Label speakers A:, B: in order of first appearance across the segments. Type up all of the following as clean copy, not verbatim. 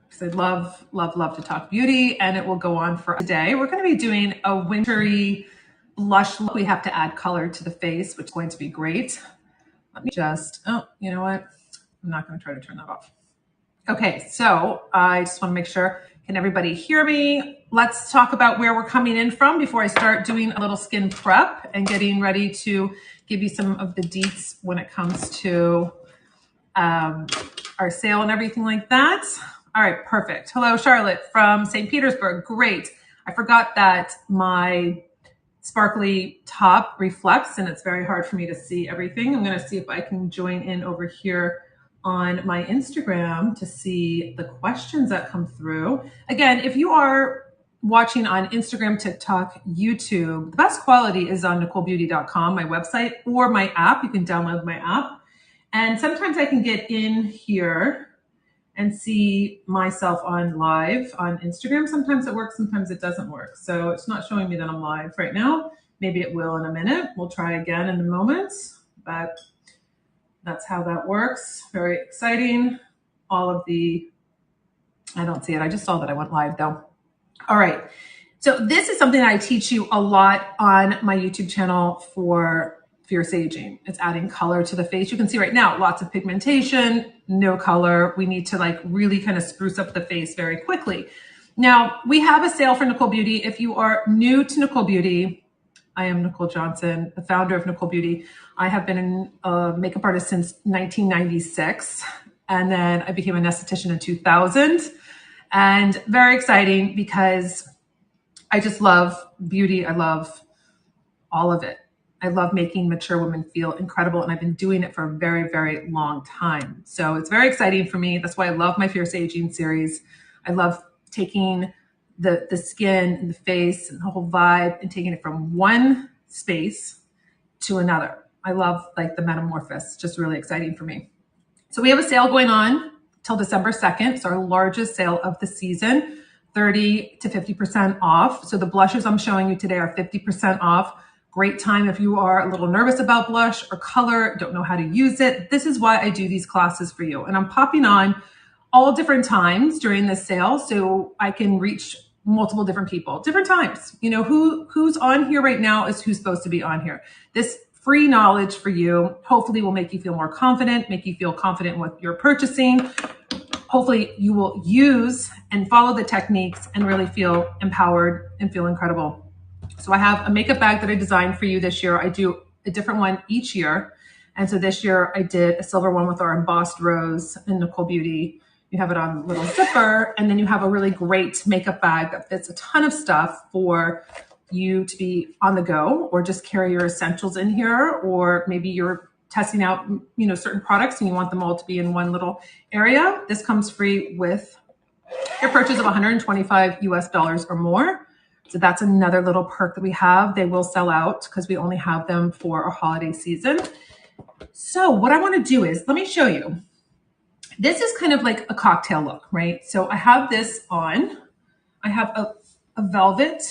A: because I love, love, love to talk beauty, and it will go on for today. We're going to be doing a wintry blush look. We have to add color to the face, which is going to be great. Let me just, oh, you know what? I'm not going to try to turn that off. Okay, so I just want to make sure, can everybody hear me? Let's talk about where we're coming in from before I start doing a little skin prep and getting ready to give you some of the deets when it comes to our sale and everything like that. All right, perfect. Hello, Charlotte from St. Petersburg. Great. I forgot that my sparkly top reflects and it's very hard for me to see everything. I'm going to see if I can join in over here on my Instagram to see the questions that come through. Again, if you are watching on Instagram, TikTok, YouTube, the best quality is on nikolbeauty.com, my website, or my app. You can download my app. And sometimes I can get in here and see myself on live on Instagram. Sometimes it works, sometimes it doesn't work. So it's not showing me that I'm live right now. Maybe it will in a minute. We'll try again in a moment, but that's how that works. Very exciting. All of the, I don't see it. I just saw that I went live though. All right. So this is something that I teach you a lot on my YouTube channel for fierce aging. It's adding color to the face. You can see right now, lots of pigmentation, no color. We need to like really kind of spruce up the face very quickly. Now we have a sale for Nikol Beauty. If you are new to Nikol Beauty, I am Nikol Johnson, the founder of Nikol Beauty. I have been a makeup artist since 1996. And then I became a esthetician in 2000. And very exciting because I just love beauty. I love all of it. I love making mature women feel incredible. And I've been doing it for a very, very long time. So it's very exciting for me. That's why I love my Fierce Aging series. I love taking the skin and the face and the whole vibe and taking it from one space to another. I love like the metamorphosis, just really exciting for me. So we have a sale going on till December 2nd. It's our largest sale of the season, 30 to 50% off. So the blushes I'm showing you today are 50% off. Great time if you are a little nervous about blush or color, don't know how to use it. This is why I do these classes for you. And I'm popping on all different times during this sale so I can reach multiple different people, different times. You know, who's on here right now is who's supposed to be on here. This free knowledge for you hopefully will make you feel more confident, make you feel confident in what you're purchasing. Hopefully you will use and follow the techniques and really feel empowered and feel incredible. So I have a makeup bag that I designed for you this year. I do a different one each year. And so this year I did a silver one with our embossed rose in Nikol Beauty. You have it on a little zipper, and then you have a really great makeup bag that fits a ton of stuff for you to be on the go or just carry your essentials in here, or maybe you're testing out, you know, certain products and you want them all to be in one little area. This comes free with your purchase of $125 US or more. So that's another little perk that we have. They will sell out because we only have them for our holiday season. So what I want to do is, let me show you. This is kind of like a cocktail look, right? So I have this on. I have a velvet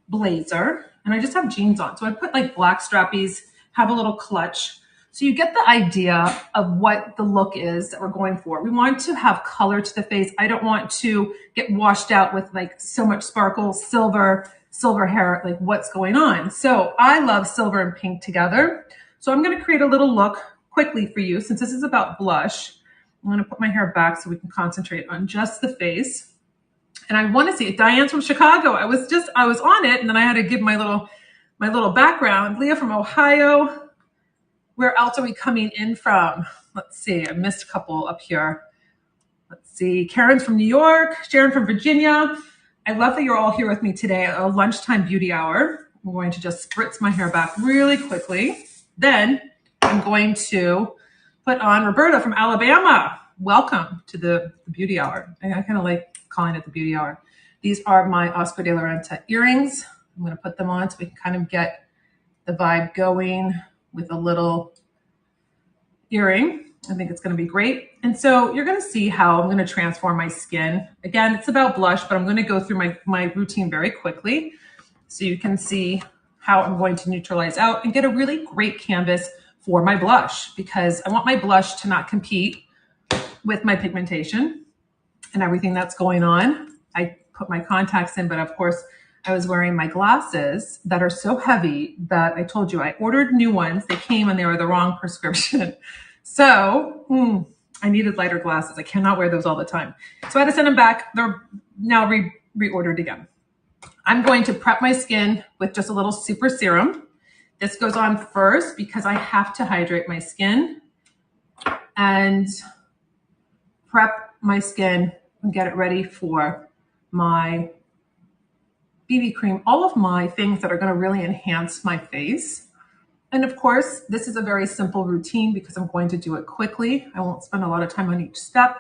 A: blazer and I just have jeans on. So I put like black strappies, have a little clutch. So you get the idea of what the look is that we're going for. We want to have color to the face. I don't want to get washed out with like so much sparkle, silver hair, like what's going on. So I love silver and pink together. So I'm going to create a little look quickly for you. Since this is about blush, I'm going to put my hair back so we can concentrate on just the face. And I want to see it. Diane's from Chicago. I was on it, and then I had to give my little background. Leah from Ohio. Where else are we coming in from? Let's see. I missed a couple up here. Let's see. Karen's from New York. Sharon from Virginia. I love that you're all here with me today at a lunchtime beauty hour. I'm going to just spritz my hair back really quickly. Then I'm going to put on Roberta from Alabama. Welcome to the beauty hour. I kind of like calling it the beauty hour. These are my Oscar de la Renta earrings. I'm going to put them on so we can kind of get the vibe going with a little earring. I think it's going to be great. And so you're going to see how I'm going to transform my skin. Again, it's about blush, but I'm going to go through my routine very quickly so you can see how I'm going to neutralize out and get a really great canvas for my blush, because I want my blush to not compete with my pigmentation. and everything that's going on. I put my contacts in, but of course I was wearing my glasses that are so heavy that I told you I ordered new ones. They came and they were the wrong prescription. So I needed lighter glasses. I cannot wear those all the time. So I had to send them back. They're now reordered again. I'm going to prep my skin with just a little super serum. This goes on first because I have to hydrate my skin and prep my skin and get it ready for my BB cream, all of my things that are going to really enhance my face. And of course, this is a very simple routine because I'm going to do it quickly. I won't spend a lot of time on each step,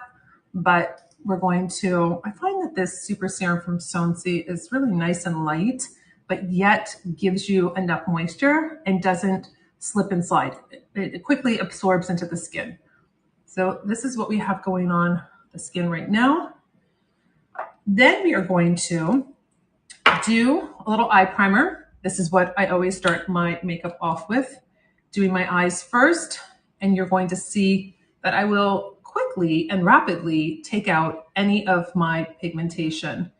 A: but we're going to, I find that this super serum from Sonsi is really nice and light, but yet gives you enough moisture and doesn't slip and slide. It quickly absorbs into the skin. So this is what we have going on the skin right now. Then we are going to do a little eye primer. This is what I always start my makeup off with, doing my eyes first. And you're going to see that I will quickly and rapidly take out any of my pigmentation.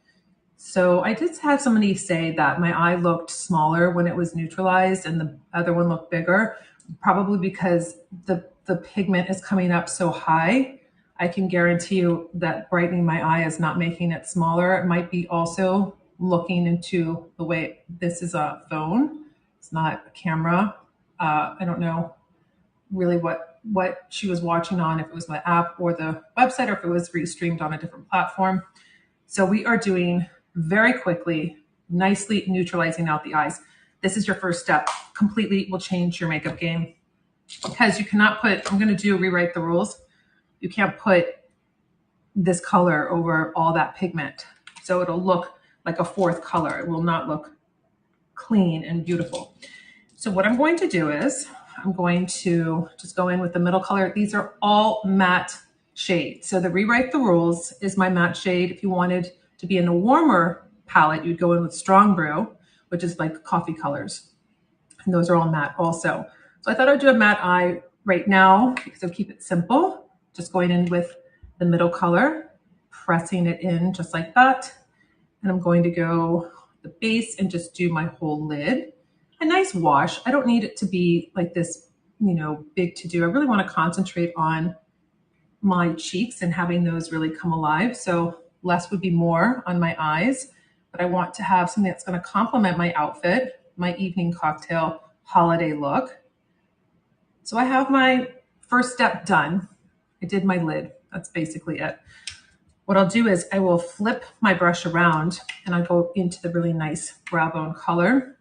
A: So I did have somebody say that my eye looked smaller when it was neutralized and the other one looked bigger, probably because the pigment is coming up so high. I can guarantee you that brightening my eye is not making it smaller. It might be also looking into the way this is a phone. It's not a camera. I don't know really what she was watching on, if it was the app or the website, or if it was restreamed on a different platform. So we are doing very quickly, nicely neutralizing out the eyes. This is your first step. Completely will change your makeup game because you cannot put, I'm going to rewrite the rules. You can't put this color over all that pigment. So it'll look like a fourth color. It will not look clean and beautiful. So what I'm going to do is I'm going to just go in with the middle color. These are all matte shades. So the Rewrite the Rules is my matte shade. If you wanted to be in a warmer palette, you'd go in with Strong Brew, which is like coffee colors. And those are all matte also. So I thought I'd do a matte eye right now because I'll keep it simple. Just going in with the middle color, pressing it in just like that. And I'm going to go the base and just do my whole lid. A nice wash. I don't need it to be like this, big to do. I really want to concentrate on my cheeks and having those really come alive. So less would be more on my eyes, but I want to have something that's going to complement my outfit, my evening cocktail holiday look. So I have my first step done. I did my lid. That's basically it. What I'll do is I will flip my brush around and I'll go into the really nice brow bone color.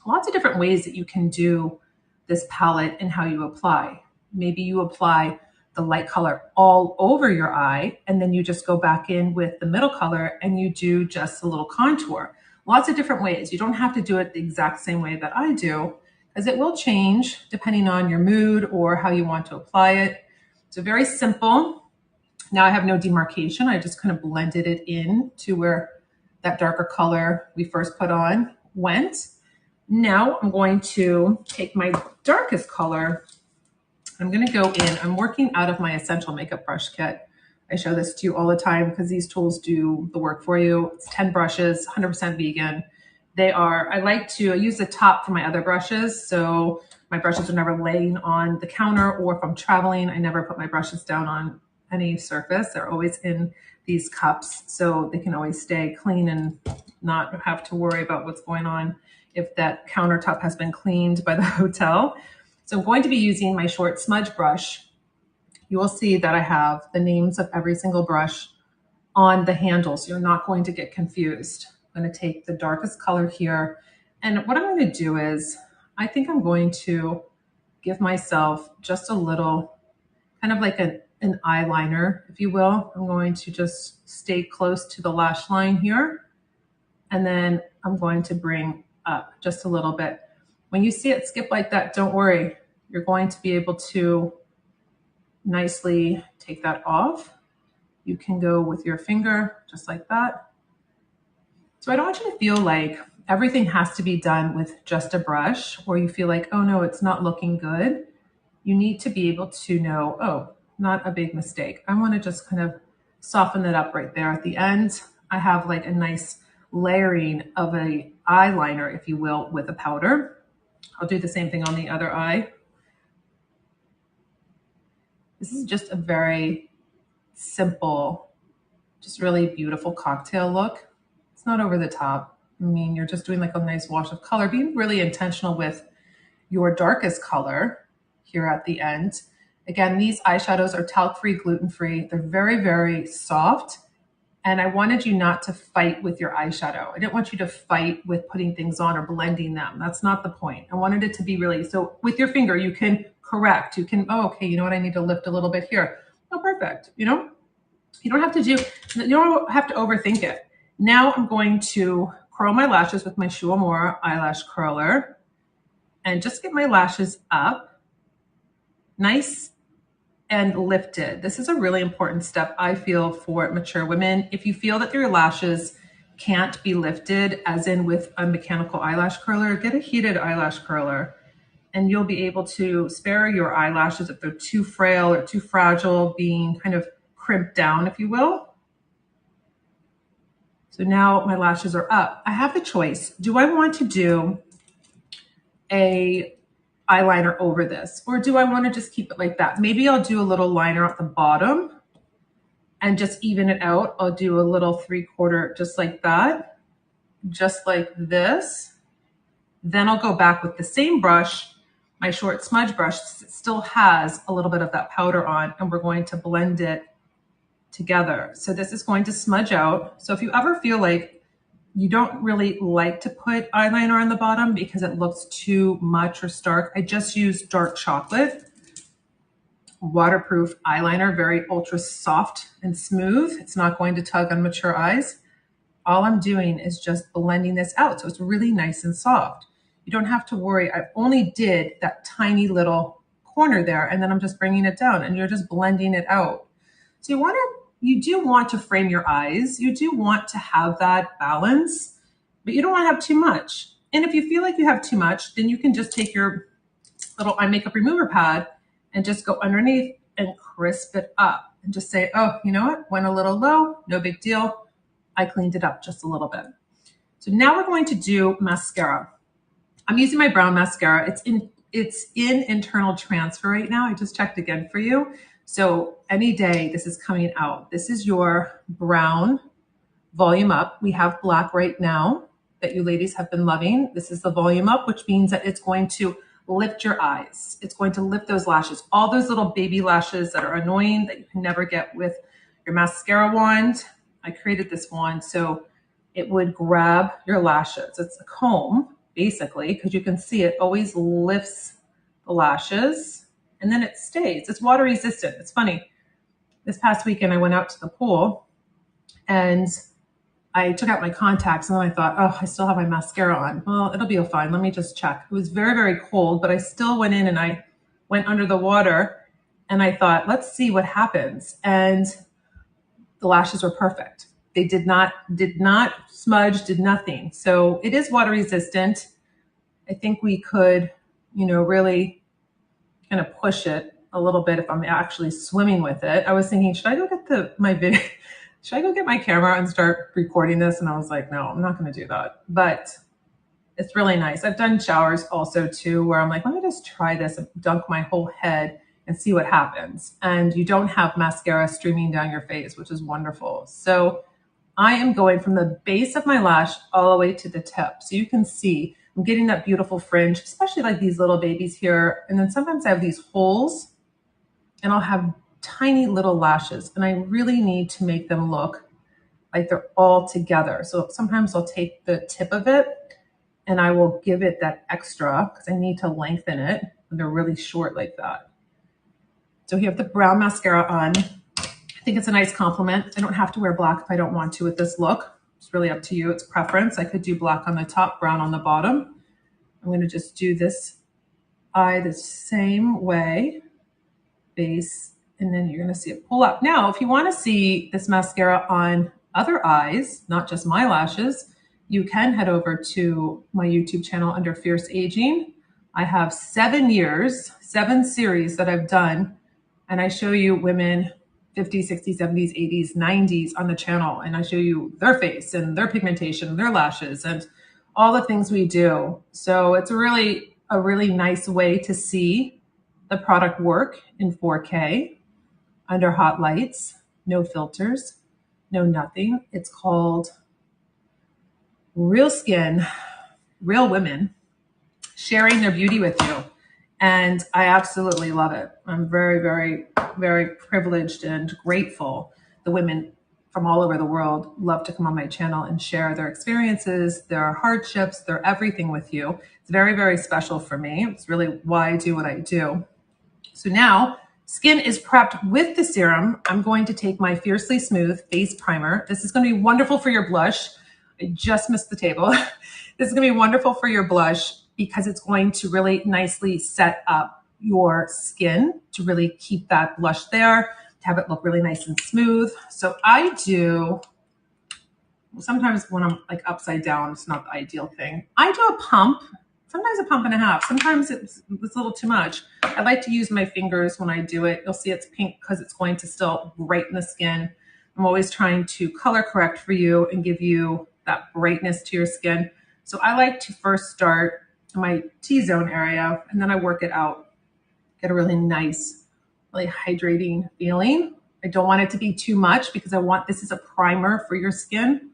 A: Lots of different ways that you can do this palette and how you apply. Maybe you apply the light color all over your eye and then you just go back in with the middle color and you do just a little contour. Lots of different ways. You don't have to do it the exact same way that I do because it will change depending on your mood or how you want to apply it. So very simple. Now I have no demarcation. I just kind of blended it in to where that darker color we first put on went. Now I'm going to take my darkest color. I'm going to go in. I'm working out of my Essential Makeup Brush Kit. I show this to you all the time because these tools do the work for you. It's 10 brushes, 100% vegan. I use the top for my other brushes. So my brushes are never laying on the counter, or if I'm traveling, I never put my brushes down on any surface. They're always in these cups so they can always stay clean and not have to worry about what's going on if that countertop has been cleaned by the hotel. So I'm going to be using my short smudge brush. You will see that I have the names of every single brush on the handle, so you're not going to get confused. I'm going to take the darkest color here. And what I'm going to do is, I think I'm going to give myself just a little, kind of like an eyeliner, if you will. I'm going to just stay close to the lash line here. And then I'm going to bring up just a little bit. When you see it skip like that, don't worry. You're going to be able to nicely take that off. You can go with your finger just like that. So I don't want you to feel like everything has to be done with just a brush, or you feel like, oh no, it's not looking good. You need to be able to know, oh, not a big mistake. I want to just kind of soften it up right there at the end. I have like a nice layering of a eyeliner, if you will, with a powder. I'll do the same thing on the other eye. This is just a very simple, just really beautiful cocktail look. It's not over the top. I mean, you're just doing like a nice wash of color, being really intentional with your darkest color here at the end. Again, these eyeshadows are talc-free, gluten-free. They're very, very soft. And I wanted you not to fight with your eyeshadow. I didn't want you to fight with putting things on or blending them. That's not the point. I wanted it to be really, so with your finger, you can correct. You can, oh, okay, you know what? I need to lift a little bit here. Oh, perfect. You know, you don't have to overthink it. Now I'm going to curl my lashes with my Shu Uemura eyelash curler and just get my lashes up nice and lifted. This is a really important step, I feel, for mature women. If you feel that your lashes can't be lifted, as in with a mechanical eyelash curler, get a heated eyelash curler and you'll be able to spare your eyelashes if they're too frail or too fragile, being kind of crimped down, if you will. So now my lashes are up. I have the choice. Do I want to do a eyeliner over this, or do I want to just keep it like that? Maybe I'll do a little liner at the bottom and just even it out. I'll do a little 3/4 just like that, just like this. Then I'll go back with the same brush, my short smudge brush. It still has a little bit of that powder on, and we're going to blend it together. So this is going to smudge out. So if you ever feel like you don't really like to put eyeliner on the bottom because it looks too much or stark, I just use dark chocolate, waterproof eyeliner, very ultra soft and smooth. It's not going to tug on mature eyes. All I'm doing is just blending this out. So it's really nice and soft. You don't have to worry. I only did that tiny little corner there, and then I'm just bringing it down and you're just blending it out. So you do want to frame your eyes. You do want to have that balance, but you don't want to have too much. And if you feel like you have too much, then you can just take your little eye makeup remover pad and just go underneath and crisp it up and just say, oh, you know what? Went a little low, no big deal. I cleaned it up just a little bit. So now we're going to do mascara. I'm using my brown mascara. It's in internal transfer right now. I just checked again for you. So any day this is coming out. This is your brown volume up. We have black right now that you ladies have been loving. This is the volume up, which means that it's going to lift your eyes. It's going to lift those lashes, all those little baby lashes that are annoying that you can never get with your mascara wand. I created this wand so it would grab your lashes. It's a comb, basically, because you can see it always lifts the lashes. And then it stays. It's water resistant. It's funny. This past weekend, I went out to the pool and I took out my contacts and then I thought, oh, I still have my mascara on. Well, it'll be fine. Let me just check. It was very, very cold, but I still went in and I went under the water and I thought, let's see what happens. And the lashes were perfect. They did not smudge, did nothing. So it is water resistant. I think we could, really kind of push it a little bit if I'm actually swimming with it. I was thinking, should I go get my video? Should I go get my camera and start recording this? And I was like, no, I'm not going to do that. But it's really nice. I've done showers also too, where I'm like, let me just try this and dunk my whole head and see what happens. And you don't have mascara streaming down your face, which is wonderful. So I am going from the base of my lash all the way to the tip. So you can see I'm getting that beautiful fringe, especially like these little babies here. And then sometimes I have these holes and I'll have tiny little lashes and I really need to make them look like they're all together. So sometimes I'll take the tip of it and I will give it that extra because I need to lengthen it when they're really short like that. So you have the brown mascara on. I think it's a nice compliment. I don't have to wear black if I don't want to with this look. It's really up to you. It's preference. I could do black on the top, brown on the bottom. I'm going to just do this eye the same way, base, and then you're going to see it pull up. Now, if you want to see this mascara on other eyes, not just my lashes, you can head over to my YouTube channel under Fierce Aging. I have 7 series that I've done, and I show you women 50s, 60s, 70s, 80s, 90s on the channel. And I show you their face and their pigmentation, their lashes, and all the things we do. So it's really a really nice way to see the product work in 4K under hot lights, no filters, no nothing. It's called Real Skin, Real Women sharing their beauty with you. And I absolutely love it. I'm very, very, very privileged and grateful. The women from all over the world love to come on my channel and share their experiences, their hardships, their everything with you. It's very, very special for me. It's really why I do what I do. So now skin is prepped with the serum. I'm going to take my Fiercely Smooth Face Primer. This is going to be wonderful for your blush. I just missed the table. This is going to be wonderful for your blush because it's going to really nicely set up your skin to really keep that blush there, to have it look really nice and smooth. So I do, sometimes when I'm like upside down, it's not the ideal thing. I do a pump, sometimes a pump and a half. Sometimes it's a little too much. I like to use my fingers when I do it. You'll see it's pink because it's going to still brighten the skin. I'm always trying to color correct for you and give you that brightness to your skin. So I like to first start in my T-zone area and then I work it out. Get a really nice, really hydrating feeling. I don't want it to be too much because I want, this is a primer for your skin.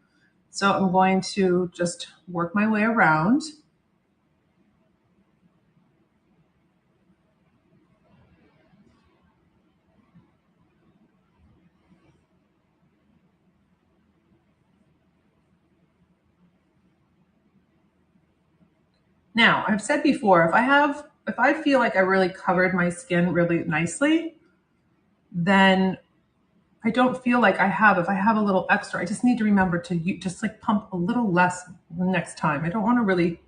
A: So I'm going to just work my way around. Now, I've said before, if I feel like I really covered my skin really nicely, then I don't feel like I have, if I have a little extra, I just need to remember to just like pump a little less next time. I don't want to really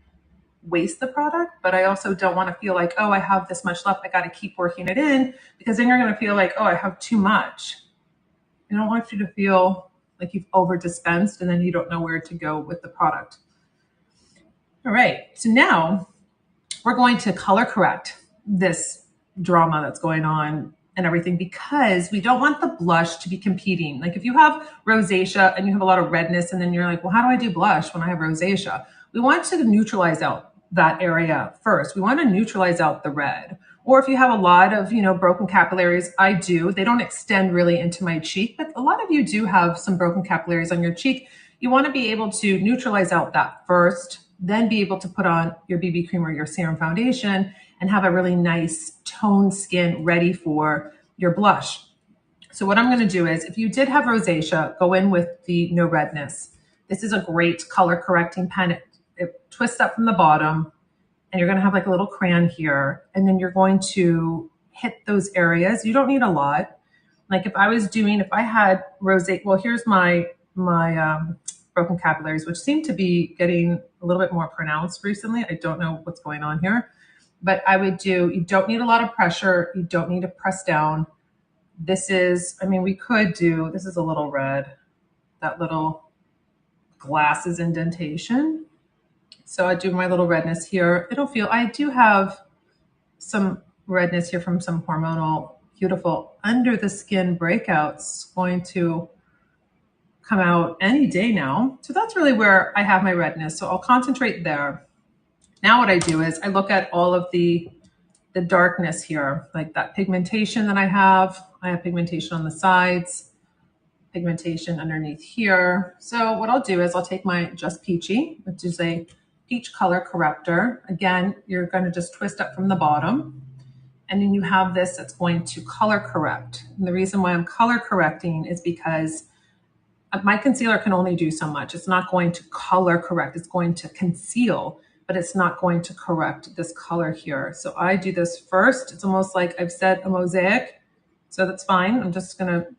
A: waste the product, but I also don't want to feel like, oh, I have this much left. I got to keep working it in because then you're going to feel like, oh, I have too much. I don't want you to feel like you've over dispensed and then you don't know where to go with the product. All right, so now we're going to color correct this drama that's going on and everything because we don't want the blush to be competing. Like if you have rosacea and you have a lot of redness and then you're like, well, how do I do blush when I have rosacea? We want to neutralize out that area first. We want to neutralize out the red. Or if you have a lot of, broken capillaries, I do. They don't extend really into my cheek, but a lot of you do have some broken capillaries on your cheek. You want to be able to neutralize out that first, then be able to put on your BB cream or your serum foundation and have a really nice toned skin ready for your blush. So what I'm going to do is, if you did have rosacea, go in with the No Redness. This is a great color correcting pen. It twists up from the bottom and you're going to have like a little crayon here. And then you're going to hit those areas. You don't need a lot. Like if I had rosacea, well, here's my broken capillaries, which seem to be getting a little bit more pronounced recently. I don't know what's going on here, but you don't need a lot of pressure. You don't need to press down. This is a little red, that little glasses indentation. So I do my little redness here. I do have some redness here from some hormonal, beautiful under the skin breakouts going to come out any day now. So that's really where I have my redness. So I'll concentrate there. Now what I do is I look at all of the darkness here, like that pigmentation that I have. I have pigmentation on the sides, pigmentation underneath here. So what I'll do is I'll take my Just Peachy, which is a peach color corrector. Again, you're going to just twist up from the bottom. And then you have this that's going to color correct. And the reason why I'm color correcting is because my concealer can only do so much. It's not going to color correct. It's going to conceal, but it's not going to correct this color here. So I do this first. It's almost like I've set a mosaic. So that's fine.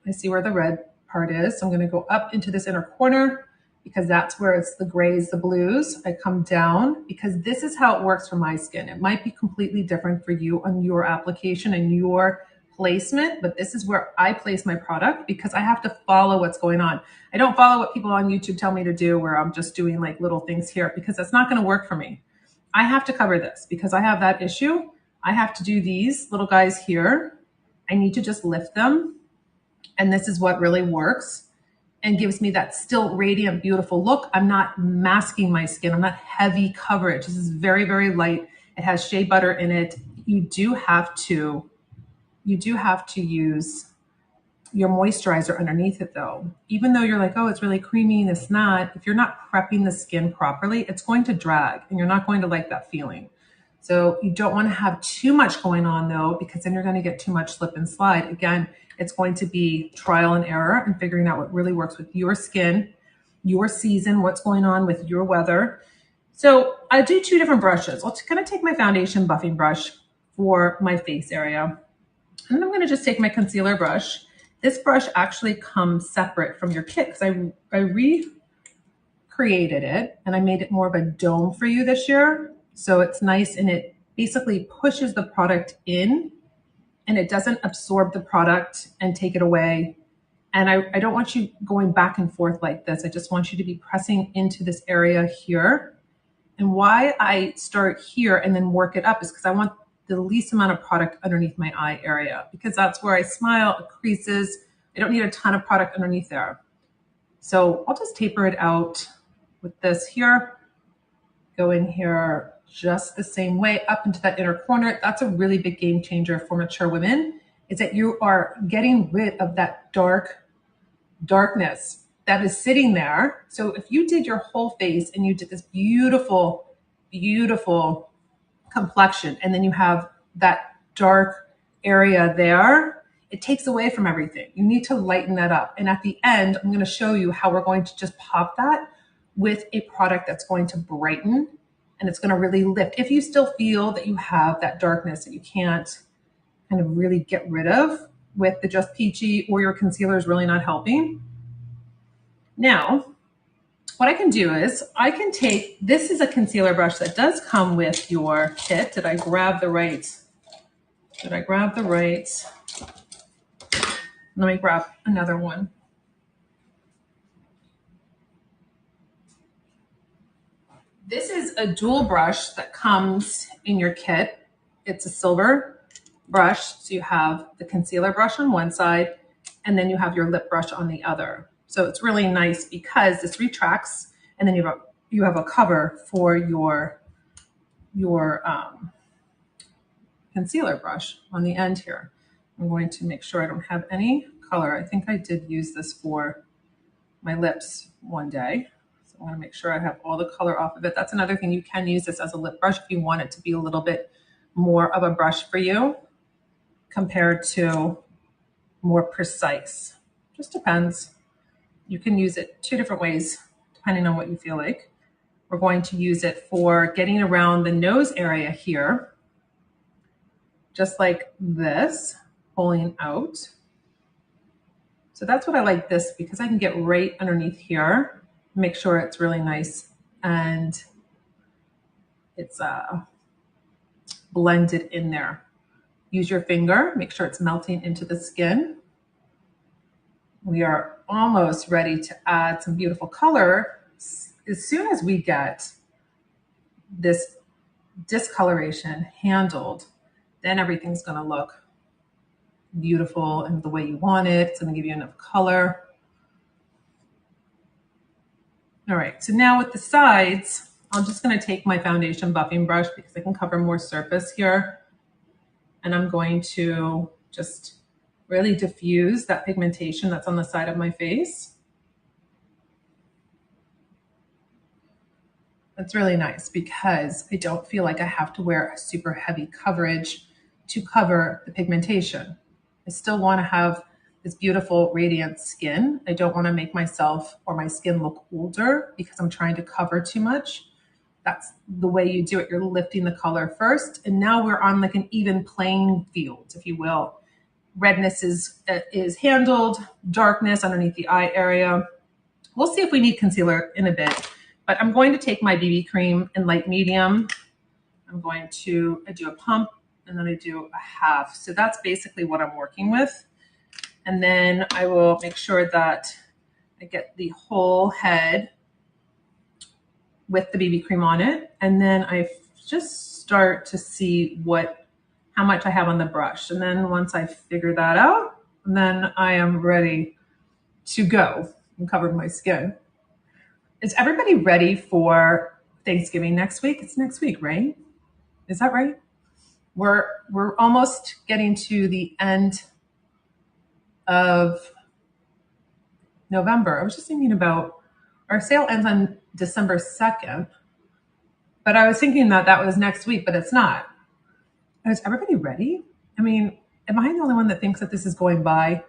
A: I see where the red part is. So I'm going to go up into this inner corner because that's where it's the grays, the blues. I come down because this is how it works for my skin. It might be completely different for you on your application and your placement, but this is where I place my product because I have to follow what's going on. I don't follow what people on YouTube tell me to do where I'm just doing like little things here because that's not going to work for me. I have to cover this because I have that issue. I have to do these little guys here. I need to just lift them And this is what really works and gives me that still radiant, beautiful look. I'm not masking my skin. I'm not heavy coverage. This is very, very light. It has shea butter in it. You do have to use your moisturizer underneath it though. Even though you're like, oh, it's really creamy and it's not, if you're not prepping the skin properly, it's going to drag and you're not going to like that feeling. So you don't want to have too much going on though, because then you're going to get too much slip and slide. Again, it's going to be trial and error and figuring out what really works with your skin, your season, what's going on with your weather. So I do two different brushes. I'll kind of take my foundation buffing brush for my face area. And then I'm going to just take my concealer brush. This brush actually comes separate from your kit because I recreated it and I made it more of a dome for you this year. So it's nice and it basically pushes the product in and it doesn't absorb the product and take it away. And I don't want you going back and forth like this. I just want you to be pressing into this area here. And why I start here and then work it up is because I want the least amount of product underneath my eye area, because that's where I smile, it creases. I don't need a ton of product underneath there. So I'll just taper it out with this here. Go in here just the same way up into that inner corner. That's a really big game changer for mature women, is that you are getting rid of that darkness that is sitting there. So if you did your whole face and you did this beautiful, beautiful complexion, and then you have that dark area there, it takes away from everything. You need to lighten that up. And at the end, I'm going to show you how we're going to just pop that with a product that's going to brighten and it's going to really lift. If you still feel that you have that darkness that you can't kind of really get rid of with the Just Peachy, or your concealer is really not helping. Now, what I can do is I can take, this is a concealer brush that does come with your kit. Did I grab the right? Let me grab another one. This is a dual brush that comes in your kit. It's a silver brush. So you have the concealer brush on one side, and then you have your lip brush on the other. So it's really nice because this retracts, and then you have a cover for your concealer brush on the end here. I'm going to make sure I don't have any color. I think I did use this for my lips one day. So I want to make sure I have all the color off of it. That's another thing. You can use this as a lip brush if you want it to be a little bit more of a brush for you compared to more precise. Just depends. You can use it two different ways depending on what you feel like. We're going to use it for getting around the nose area here, just like this, pulling out. So that's what I like this, because I can get right underneath here, make sure it's really nice and it's blended in there. Use your finger, make sure it's melting into the skin. We are almost ready to add some beautiful color. As soon as we get this discoloration handled, then everything's going to look beautiful and the way you want it. It's going to give you enough color. All right, so now with the sides, I'm just going to take my foundation buffing brush because I can cover more surface here. And I'm going to just really diffuse that pigmentation that's on the side of my face. That's really nice because I don't feel like I have to wear a super heavy coverage to cover the pigmentation. I still want to have this beautiful radiant skin. I don't want to make myself or my skin look older because I'm trying to cover too much. That's the way you do it. You're lifting the color first. And now we're on like an even playing field, if you will. Redness is handled, darkness underneath the eye area. We'll see if we need concealer in a bit, but I'm going to take my BB cream in light medium. I'm going to do a pump and then I do a half. So that's basically what I'm working with. And then I will make sure that I get the whole head with the BB cream on it. And then I just start to see how much I have on the brush. And then once I figure that out, and then I am ready to go and cover my skin. Is everybody ready for Thanksgiving next week? It's next week, right? Is that right? We're almost getting to the end of November. I was just thinking about our sale ends on December 2nd, but I was thinking that that was next week, but it's not. Is everybody ready? I mean, am I the only one that thinks that this is going by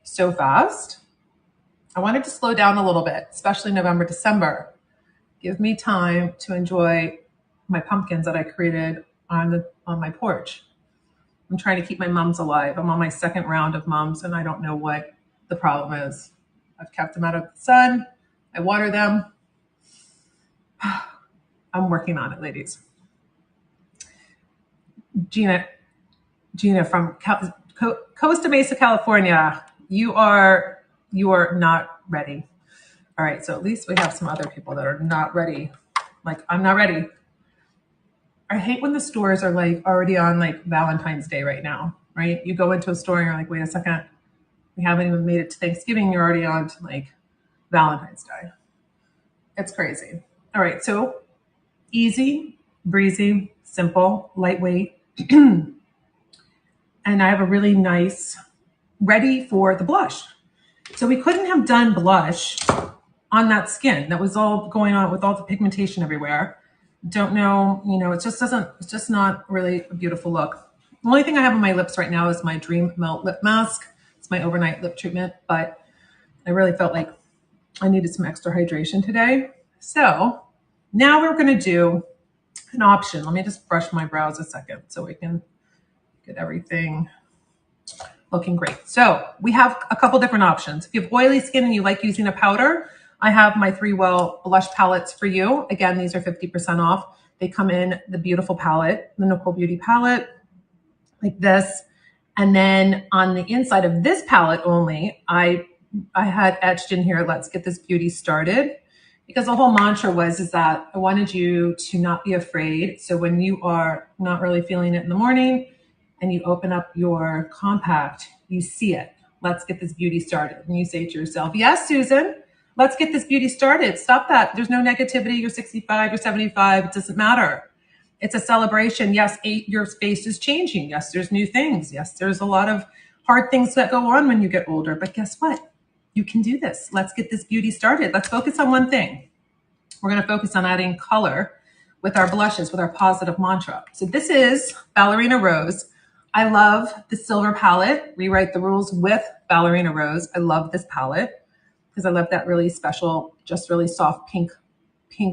A: so fast? I wanted to slow down a little bit, especially November, December. Give me time to enjoy my pumpkins that I created on my porch. I'm trying to keep my mums alive. I'm on my second round of mums, and I don't know what the problem is. I've kept them out of the sun. I water them. I'm working on it, ladies. Gina from Costa Mesa, California. You are not ready. All right, so at least we have some other people that are not ready. Like, I'm not ready. I hate when the stores are like already on like Valentine's Day right now, right? You go into a store and you're like, wait a second, we haven't even made it to Thanksgiving. You're already on to like Valentine's Day. It's crazy. All right, so easy, breezy, simple, lightweight. And I have a really nice, ready for the blush. So we couldn't have done blush on that skin. That was all going on with all the pigmentation everywhere. Don't know, it's just not really a beautiful look. The only thing I have on my lips right now is my Dream Melt Lip Mask. It's my overnight lip treatment, but I really felt like I needed some extra hydration today. So now we're gonna do an option. Let me just brush my brows a second so we can get everything looking great. So we have a couple different options. If you have oily skin and you like using a powder, I have my 3Well blush palettes for you. Again, these are 50% off. They come in the beautiful palette, the Nikol Beauty palette, like this. And then on the inside of this palette only, I had etched in here, let's get this beauty started. Because the whole mantra is that I wanted you to not be afraid. So when you are not really feeling it in the morning and you open up your compact, you see it. Let's get this beauty started. And you say to yourself, yes, Susan, let's get this beauty started. Stop that. There's no negativity. You're 65, you're 75. It doesn't matter. It's a celebration. Yes, your face is changing. Yes, there's new things. Yes, there's a lot of hard things that go on when you get older. But guess what? You can do this. Let's get this beauty started. Let's focus on one thing. We're going to focus on adding color with our blushes, with our positive mantra. So this is Ballerina Rose. I love the silver palette, Rewrite the Rules with Ballerina Rose. I love this palette because I love that really special, just really soft pink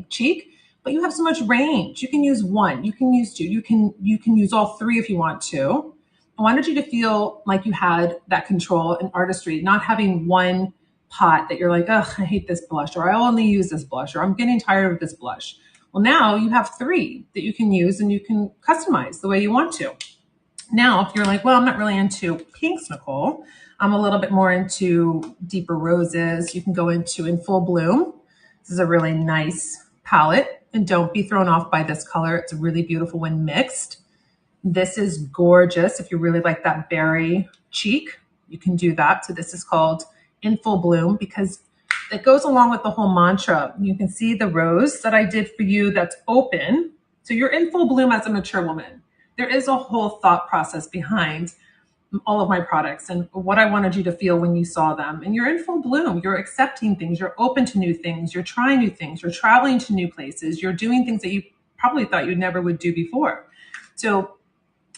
A: cheek. But you have so much range. You can use one, you can use two, you can use all three if you want to. I wanted you to feel like you had that control and artistry, not having one pot that you're like, oh, I hate this blush, or I only use this blush, or I'm getting tired of this blush. Well, now you have three that you can use and you can customize the way you want to. Now, if you're like, well, I'm not really into pinks, Nikol, I'm a little bit more into deeper roses. You can go into In Full Bloom. This is a really nice palette, and don't be thrown off by this color. It's really beautiful when mixed. This is gorgeous. If you really like that berry cheek, you can do that. So this is called In Full Bloom because it goes along with the whole mantra. You can see the rose that I did for you that's open. So you're in full bloom as a mature woman. There is a whole thought process behind all of my products and what I wanted you to feel when you saw them. And you're in full bloom. You're accepting things. You're open to new things. You're trying new things. You're traveling to new places. You're doing things that you probably thought you never would do before. So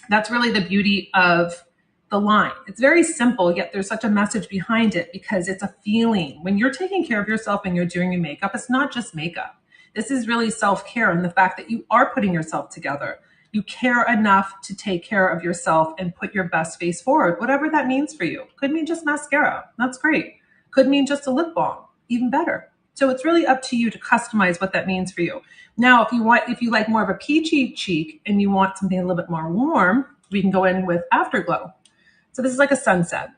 A: that's really the beauty of the line. It's very simple, yet there's such a message behind it because it's a feeling. When you're taking care of yourself and you're doing your makeup, it's not just makeup. This is really self-care and the fact that you are putting yourself together. You care enough to take care of yourself and put your best face forward, whatever that means for you. Could mean just mascara. That's great. Could mean just a lip balm. Even better. So it's really up to you to customize what that means for you. Now, if you like more of a peachy cheek and you want something a little bit more warm, we can go in with Afterglow. So this is like a sunset.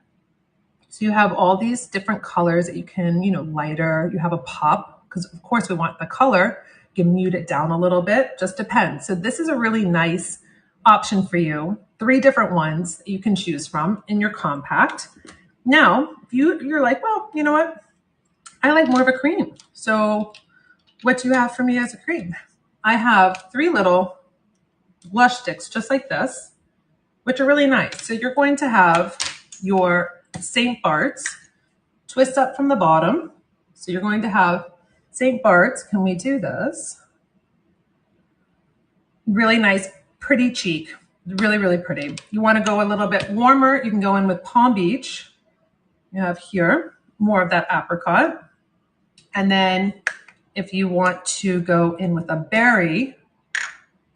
A: So you have all these different colors that you can, lighter. You have a pop because of course we want the color. You can mute it down a little bit, just depends. So this is a really nice option for you. 3 different ones that you can choose from in your compact. Now, if you're like, well, you know what? I like more of a cream. So what do you have for me as a cream? I have 3 little blush sticks just like this, which are really nice. So you're going to have your St. Bart's twist up from the bottom. So you're going to have St. Bart's. Can we do this? Really nice, pretty cheek. Really, really pretty. You want to go a little bit warmer, you can go in with Palm Beach. You have here more of that apricot. And then if you want to go in with a berry,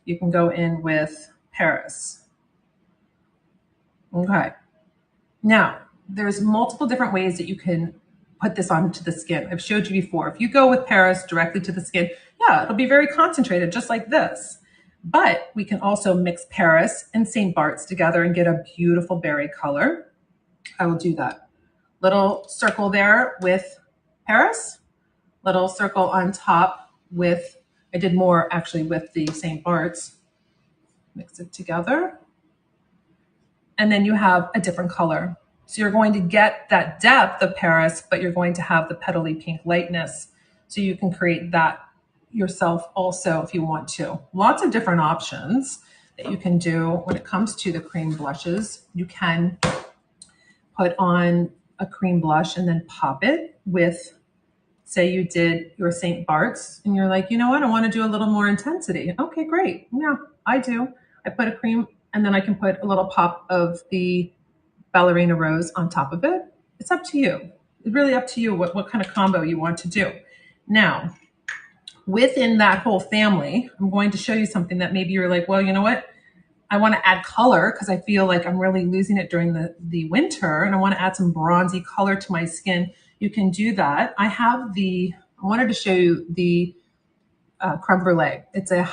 A: you can go in with Paris. Okay. Now, there's multiple different ways that you can put this onto the skin. I've showed you before. If you go with Paris directly to the skin, yeah, it'll be very concentrated, just like this. But we can also mix Paris and St. Bart's together and get a beautiful berry color. I will do that. Little circle there with Paris, little circle on top with, I did more actually with the St. Bart's. Mix it together. And then you have a different color. So you're going to get that depth of Paris, but you're going to have the petally pink lightness. So you can create that yourself also if you want to. Lots of different options that you can do when it comes to the cream blushes. You can put on a cream blush and then pop it with, say you did your St. Bart's and you're like, you know what, I want to do a little more intensity. Okay, great. Yeah, I do. I put a cream and then I can put a little pop of the ballerina rose on top of it. It's up to you. It's really up to you what kind of combo you want to do. Now, within that whole family, I'm going to show you something that maybe you're like, well, you know what? I want to add color because I feel like I'm really losing it during the winter and I want to add some bronzy color to my skin. You can do that. I wanted to show you the creme brulee. It's a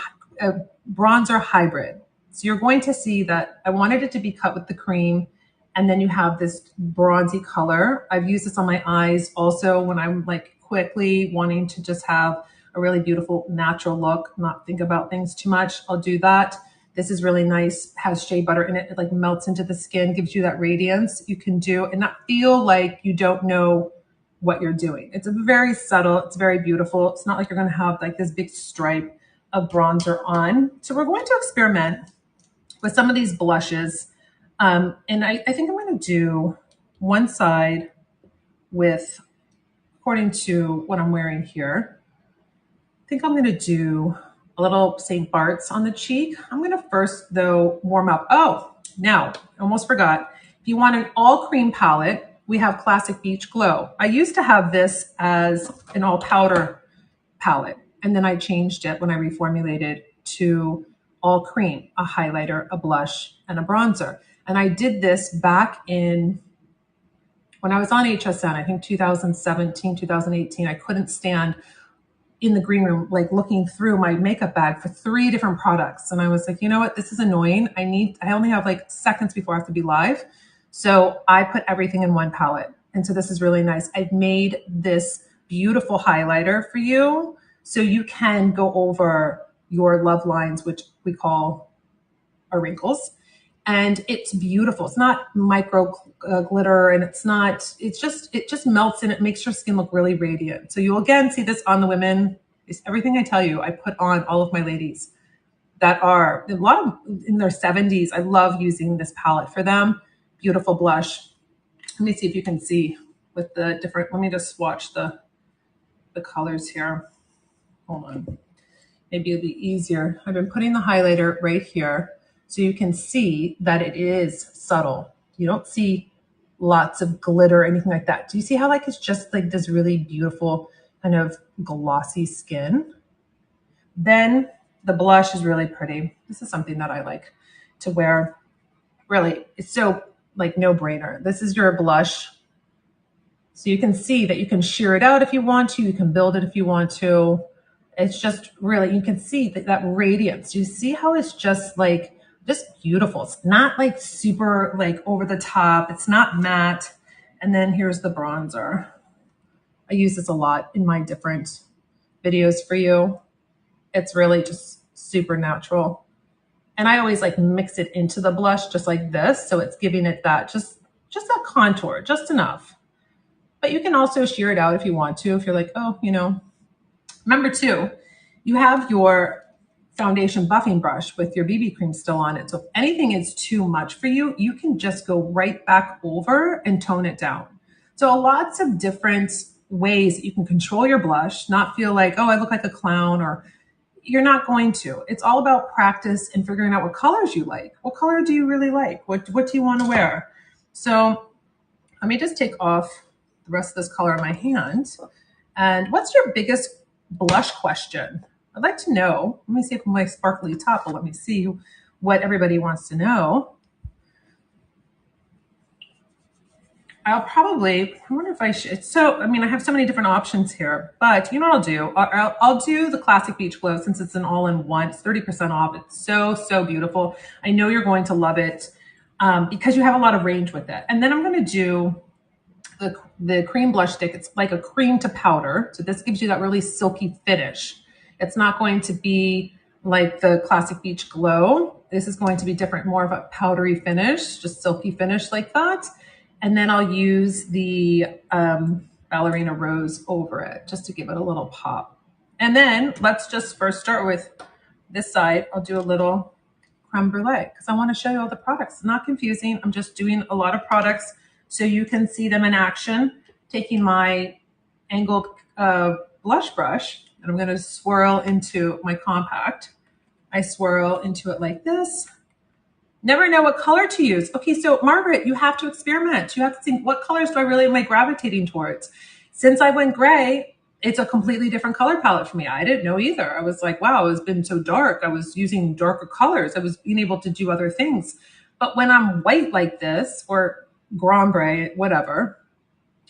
A: bronzer hybrid. So you're going to see that I wanted it to be cut with the cream and then you have this bronzy color. I've used this on my eyes also when I'm like quickly wanting to just have a really beautiful natural look, not think about things too much. I'll do that. This is really nice, has shea butter in it. It like melts into the skin, gives you that radiance you can do and not feel like you don't know what you're doing. It's very subtle. It's very beautiful. It's not like you're going to have like this big stripe of bronzer on. So we're going to experiment with some of these blushes. And I think I'm going to do one side with, according to what I'm wearing here, I think I'm going to do a little St. Bart's on the cheek. I'm going to first, though, warm up. Oh, now, I almost forgot. If you want an all cream palette, we have Classic Beach Glow. I used to have this as an all powder palette, and then I changed it when I reformulated to all cream, a highlighter, a blush, and a bronzer. And I did this back in, when I was on HSN, I think 2017, 2018, I couldn't stand in the green room, like looking through my makeup bag for 3 different products. And I was like, you know what, this is annoying. I only have like seconds before I have to be live. So I put everything in one palette. And so this is really nice. I've made this beautiful highlighter for you. So you can go over your love lines, which we call our wrinkles. And it's beautiful. It's not micro glitter and it just melts and it makes your skin look really radiant. So you'll again see this on the women. It's everything I tell you, I put on all of my ladies that are a lot of in their 70s. I love using this palette for them. Beautiful blush. Let me see if you can see with the different, let me just swatch the colors here. Hold on. Maybe it'll be easier. I've been putting the highlighter right here. So you can see that it is subtle. You don't see lots of glitter or anything like that. Do you see how like it's just like this really beautiful kind of glossy skin? Then the blush is really pretty. This is something that I like to wear. Really, it's so like no brainer. This is your blush. So you can see that you can sheer it out if you want to. You can build it if you want to. It's just really, you can see that radiance. You see how it's just like, just beautiful. It's not like super like over the top. It's not matte. And then here's the bronzer. I use this a lot in my different videos for you. It's really just super natural. And I always like mix it into the blush just like this. So it's giving it that just just a contour, just enough. But you can also shear it out if you want to, if you're like, oh, you know. Remember too, you have your foundation buffing brush with your BB cream still on it. So if anything is too much for you, you can just go right back over and tone it down. So lots of different ways that you can control your blush, not feel like, oh, I look like a clown, or you're not going to. It's all about practice and figuring out what colors you like. What color do you really like? What do you want to wear? So let me just take off the rest of this color on my hand. And what's your biggest blush question? I'd like to know. Let me see if my sparkly top will let me see what everybody wants to know. I wonder if I should. So, I mean, I have so many different options here, but you know what I'll do? I'll do the Classic Beach Glow since it's an all-in-one. It's 30% off. It's so, so beautiful. I know you're going to love it because you have a lot of range with it. And then I'm going to do the cream blush stick. It's like a cream to powder. So this gives you that really silky finish. It's not going to be like the Classic Beach Glow. This is going to be different, more of a powdery finish, just silky finish like that. And then I'll use the Ballerina Rose over it just to give it a little pop. And then let's just first start with this side. I'll do a little creme brulee because I want to show you all the products. It's not confusing. I'm just doing a lot of products so you can see them in action. Taking my angled blush brush and I'm going to swirl into my compact. I swirl into it like this. Never know what color to use. Okay, so Margaret, you have to experiment. You have to think, what colors do I really am I gravitating towards? Since I went gray, it's a completely different color palette for me. I didn't know either. I was like, wow, it's been so dark. I was using darker colors. I was being able to do other things. But when I'm white like this, or gray, whatever,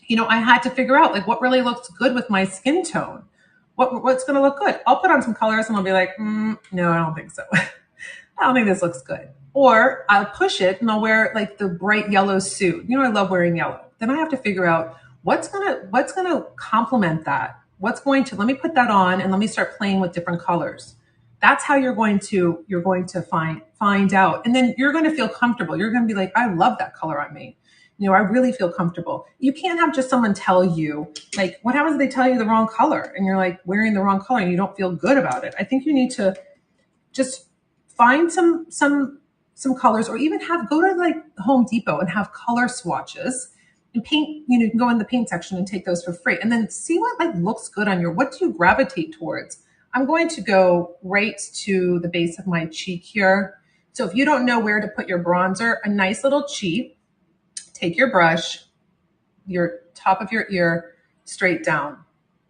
A: you know, I had to figure out like what really looks good with my skin tone. What's going to look good? I'll put on some colors and I'll be like, no, I don't think so. I don't think this looks good. Or I'll push it and I'll wear like the bright yellow suit. You know, I love wearing yellow. Then I have to figure out what's gonna complement that. Let me put that on and let me start playing with different colors. That's how you're going to find out. And then you're going to feel comfortable. You're going to be like, I love that color on me. You know, I really feel comfortable. You can't have just someone tell you, like, what happens if they tell you the wrong color and you're like wearing the wrong color and you don't feel good about it? I think you need to just find some colors, or even go to like Home Depot and have color swatches and paint. You know, you can go in the paint section and take those for free, and then see what like looks good on what do you gravitate towards. I'm going to go right to the base of my cheek here. So if you don't know where to put your bronzer, a nice little cheat. Take your brush, your top of your ear, straight down.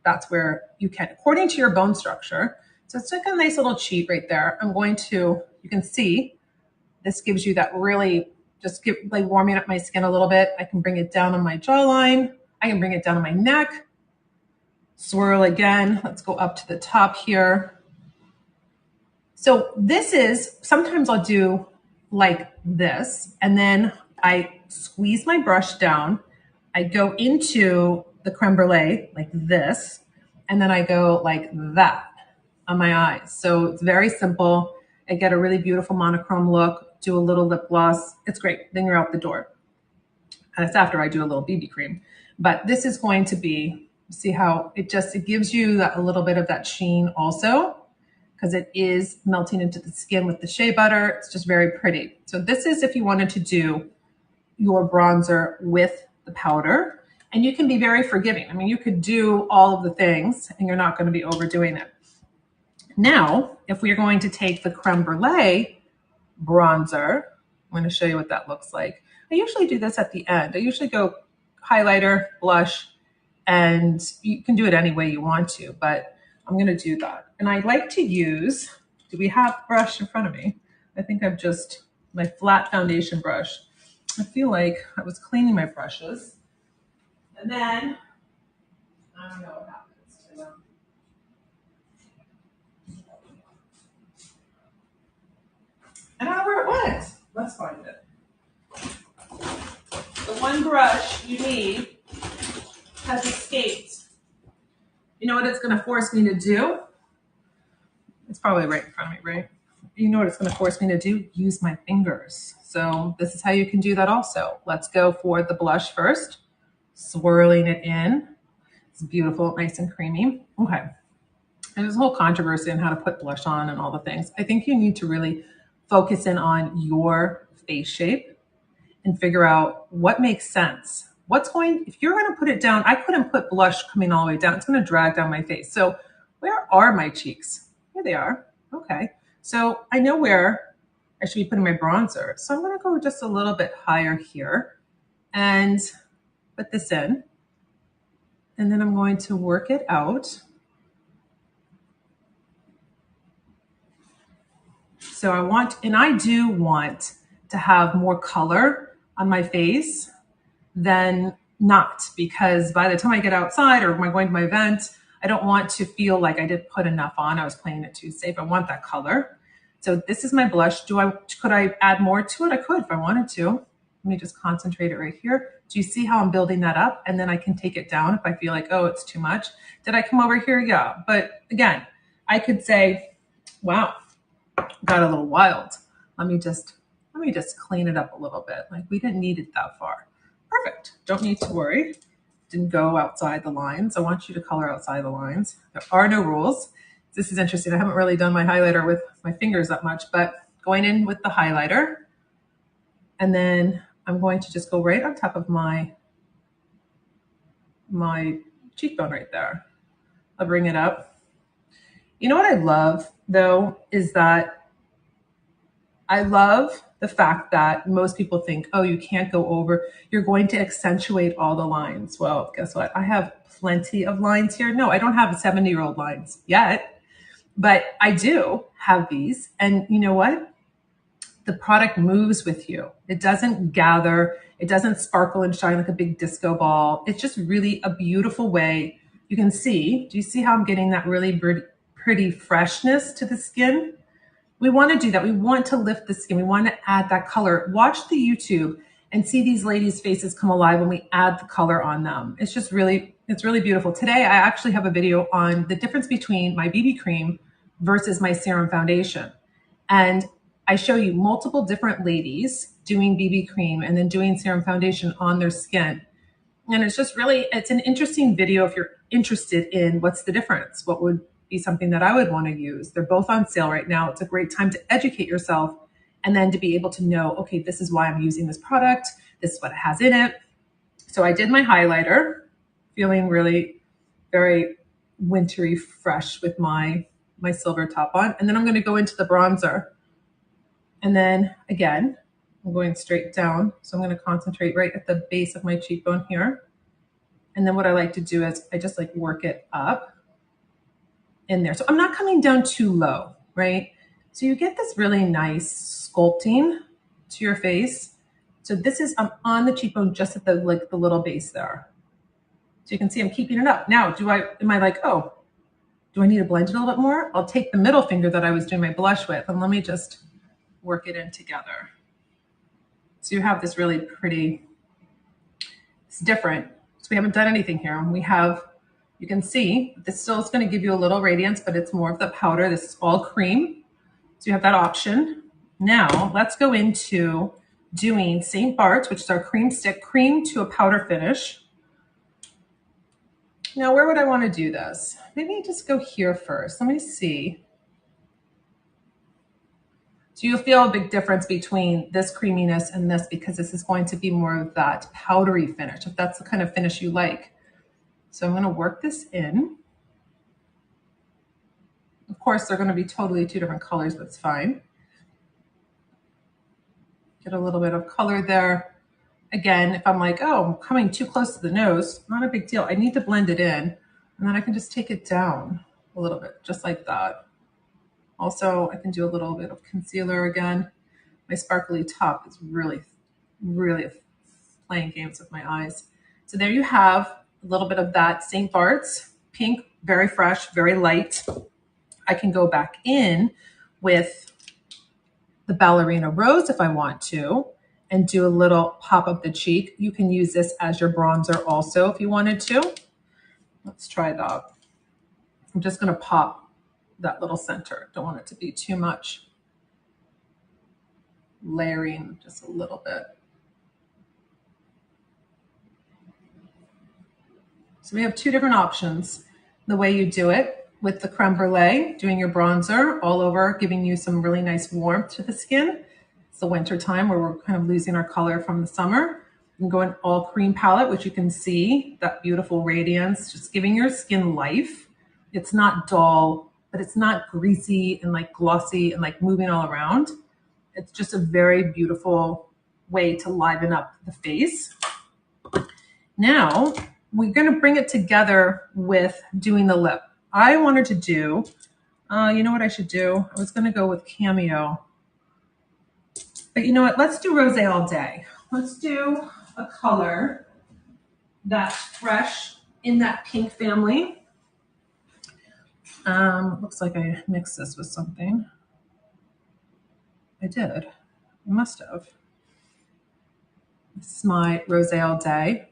A: That's where you can, according to your bone structure. So it's like a nice little cheat right there. You can see, this gives you that really like warming up my skin a little bit. I can bring it down on my jawline. I can bring it down on my neck. Swirl again. Let's go up to the top here. So sometimes I'll do like this, and then I squeeze my brush down. I go into the creme brulee like this, and then I go like that on my eyes. So it's very simple. I get a really beautiful monochrome look, do a little lip gloss. It's great. Then you're out the door. And it's after I do a little BB cream. But this is going to be, see how it gives you a little bit of that sheen also, because it is melting into the skin with the shea butter. It's just very pretty. So this is if you wanted to do your bronzer with the powder, and you can be very forgiving. I mean, you could do all of the things and you're not going to be overdoing it. Now, if we're going to take the creme brulee bronzer, I'm going to show you what that looks like. I usually do this at the end. I usually go highlighter, blush, and you can do it any way you want to, but I'm going to do that. And I like to use, do we have a brush in front of me? I think I've just, my flat foundation brush. I feel like I was cleaning my brushes. And then, I don't know what happens to them. I don't know where it went. Let's find it. The one brush you need has escaped. You know what it's going to force me to do? It's probably right in front of me, right? you know what it's going to force me to do? Use my fingers. So this is how you can do that also. Let's go for the blush first. Swirling it in. It's beautiful, nice and creamy. Okay. There's a whole controversy on how to put blush on and all the things. I think you need to really focus in on your face shape and figure out what makes sense. If you're going to put it down, I couldn't put blush coming all the way down. It's going to drag down my face. So where are my cheeks? Here they are. Okay. So I know where I should be putting my bronzer. So I'm going to go just a little bit higher here and put this in. And then I'm going to work it out. So I do want to have more color on my face than not, because by the time I get outside or when I'm going to my event, I don't want to feel like I didn't put enough on. I was playing it too safe. I want that color. So this is my blush. Could I add more to it? I could if I wanted to. Let me just concentrate it right here. Do you see how I'm building that up? And then I can take it down if I feel like, oh, it's too much. Did I come over here? Yeah. But again, I could say, wow, got a little wild. Let me just clean it up a little bit. Like we didn't need it that far. Perfect. Don't need to worry. Didn't go outside the lines. I want you to color outside the lines. There are no rules. This is interesting. I haven't really done my highlighter with my fingers that much, but going in with the highlighter, and then I'm going to just go right on top of my cheekbone right there. I'll bring it up. You know what I love though is that I love the fact that most people think, oh, you can't go over, you're going to accentuate all the lines. Well, guess what? I have plenty of lines here. No, I don't have 70-year-old lines yet, but I do have these. And you know what? The product moves with you. It doesn't gather. It doesn't sparkle and shine like a big disco ball. It's just really a beautiful way. You can see, do you see how I'm getting that really pretty freshness to the skin? We want to do that. We want to lift the skin. We want to add that color. Watch the YouTube and see these ladies' faces come alive when we add the color on them. It's really beautiful. Today, I actually have a video on the difference between my BB cream versus my serum foundation. And I show you multiple different ladies doing BB cream and then doing serum foundation on their skin. And it's an interesting video if you're interested in what's the difference, what would be something that I would want to use. They're both on sale right now. It's a great time to educate yourself and then to be able to know, okay, this is why I'm using this product. This is what it has in it. So I did my highlighter, feeling really very wintry fresh with my silver top on. And then I'm going to go into the bronzer. And then again, I'm going straight down. So I'm going to concentrate right at the base of my cheekbone here. And then what I like to do is I just like work it up in there. So I'm not coming down too low, right? So you get this really nice sculpting to your face. So I'm on the cheekbone just at the little base there. So you can see I'm keeping it up. Now, am I like, oh, do I need to blend it a little bit more? I'll take the middle finger that I was doing my blush with and let me just work it in together. So you have this really pretty, it's different. So we haven't done anything here. You can see this still is going to give you a little radiance, but it's more of the powder. This is all cream. So you have that option. Now let's go into doing St. Bart's, which is our cream stick, cream to a powder finish. Now, where would I want to do this? Maybe just go here first. Let me see. So you'll feel a big difference between this creaminess and this because this is going to be more of that powdery finish, if that's the kind of finish you like. So I'm going to work this in. Of course, they're going to be totally two different colors, but it's fine. Get a little bit of color there. Again, if I'm like, oh, I'm coming too close to the nose, not a big deal. I need to blend it in, and then I can just take it down a little bit, just like that. Also, I can do a little bit of concealer again. My sparkly top is really playing games with my eyes. So there you have a little bit of that St. Bart's pink, very fresh, very light. I can go back in with the Ballerina Rose if I want to and do a little pop of the cheek. You can use this as your bronzer also if you wanted to. Let's try that. I'm just going to pop that little center. Don't want it to be too much. layering just a little bit. So we have two different options. The way you do it with the creme brulee, doing your bronzer all over, giving you some really nice warmth to the skin. It's the winter time where we're kind of losing our color from the summer. You can go in all cream palette, which you can see that beautiful radiance, just giving your skin life. It's not dull, but it's not greasy and like glossy and like moving all around. It's just a very beautiful way to liven up the face. Now, we're going to bring it together with doing the lip. I wanted to do, you know what I should do? I was going to go with Cameo. But you know what? Let's do Rosé all day. Let's do a color that's fresh in that pink family. Looks like I mixed this with something. I did. I must have. This is my Rosé all day.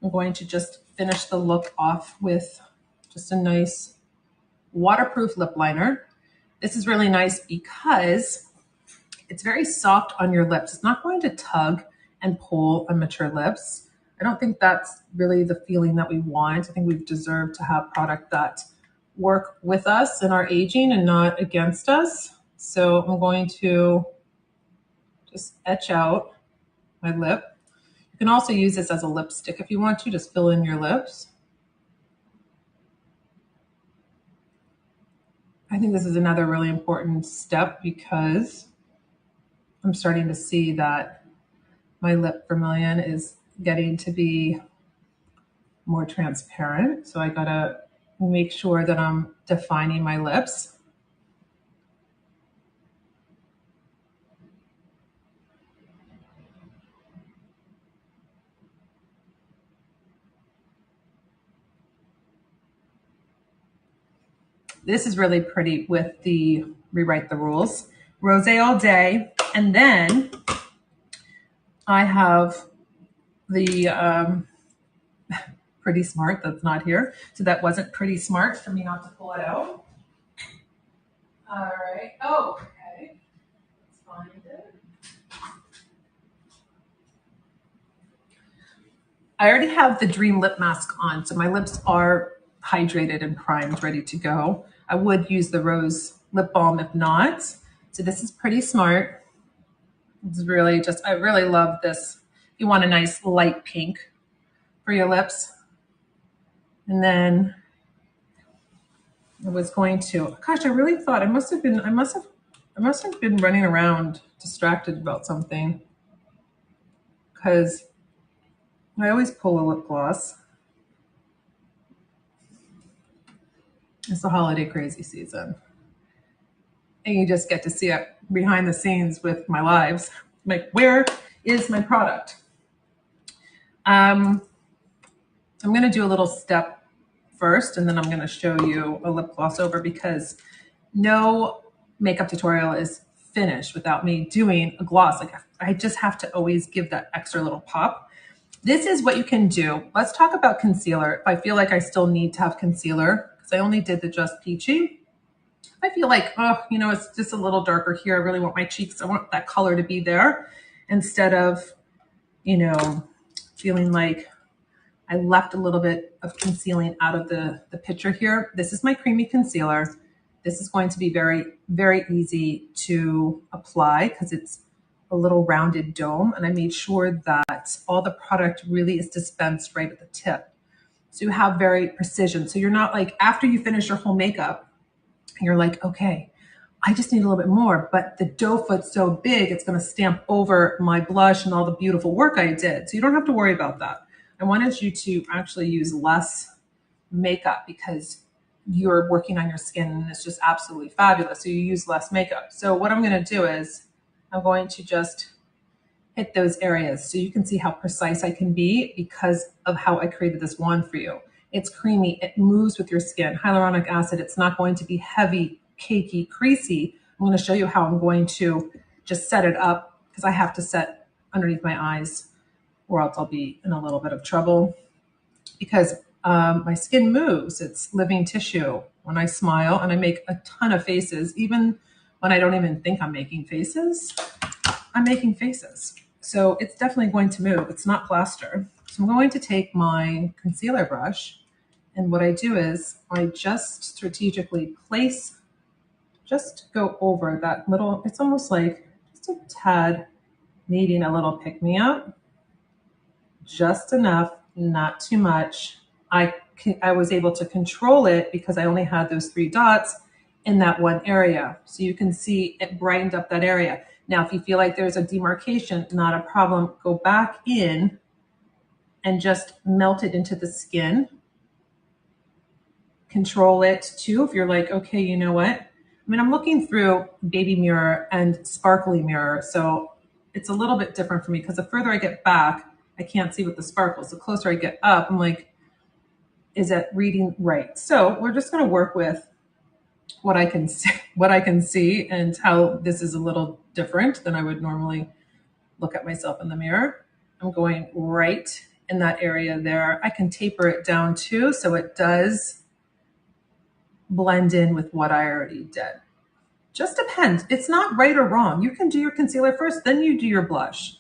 A: I'm going to just finish the look off with just a nice waterproof lip liner. This is really nice because it's very soft on your lips. It's not going to tug and pull on mature lips. I don't think that's really the feeling that we want. I think we deserve to have product that work with us in our aging and not against us. So I'm going to just etch out my lip. You can also use this as a lipstick if you want to, just fill in your lips. I think this is another really important step because I'm starting to see that my lip vermilion is getting to be more transparent. So I gotta make sure that I'm defining my lips. This is really pretty with the Rewrite the Rules. Rosé all day. And then I have the Pretty Smart that's not here. So that wasn't pretty smart for me not to pull it out. All right. Oh, okay. Let's find it. I already have the Dream Lip Mask on, so my lips are hydrated and primed, ready to go. I would use the Rose Lip Balm if not. So this is Pretty Smart. It's really just, I really love this. You want a nice light pink for your lips. And then I was going to, gosh, I really thought I must have been running around distracted about something because I always pull a lip gloss. It's the holiday crazy season. And you just get to see it behind the scenes with my lives. Like, where is my product? I'm going to do a little step first, and then I'm going to show you a lip gloss over because no makeup tutorial is finished without me doing a gloss. Like, I just have to always give that extra little pop. This is what you can do. Let's talk about concealer. If I feel like I still need to have concealer, because I only did the Just Peachy. I feel like, oh, you know, it's just a little darker here. I really want my cheeks. I want that color to be there instead of, you know, feeling like I left a little bit of concealing out of the picture here. This is my creamy concealer. This is going to be very, very easy to apply because it's a little rounded dome. And I made sure that all the product really is dispensed right at the tip. So you have very precision. So you're not like, after you finish your whole makeup, you're like, okay, I just need a little bit more, but the doe foot's so big, it's going to stamp over my blush and all the beautiful work I did. So you don't have to worry about that. I wanted you to actually use less makeup because you're working on your skin and it's just absolutely fabulous. So you use less makeup. So what I'm going to do is I'm going to just hit those areas so you can see how precise I can be because of how I created this wand for you. It's creamy. It moves with your skin. Hyaluronic acid. It's not going to be heavy, cakey, creasy. I'm going to show you how I'm going to just set it up because I have to set underneath my eyes or else I'll be in a little bit of trouble because my skin moves. It's living tissue. When I smile and I make a ton of faces, even when I don't even think I'm making faces, I'm making faces. So it's definitely going to move. It's not plaster. So I'm going to take my concealer brush, and what I do is I just strategically place, just go over that little, it's almost like just a tad needing a little pick-me-up, just enough, not too much. I was able to control it because I only had those 3 dots in that one area. So you can see it brightened up that area. Now, if you feel like there's a demarcation, not a problem. Go back in and just melt it into the skin. Control it too. If you're like, okay, you know what? I mean, I'm looking through baby mirror and sparkly mirror. So it's a little bit different for me because the further I get back, I can't see with the sparkles. The closer I get up, I'm like, is it reading right? So we're just going to work with what I can see and how this is a little different than I would normally look at myself in the mirror. I'm going right in that area there. I can taper it down too, so it does blend in with what I already did. Just depends. It's not right or wrong. You can do your concealer first, then you do your blush.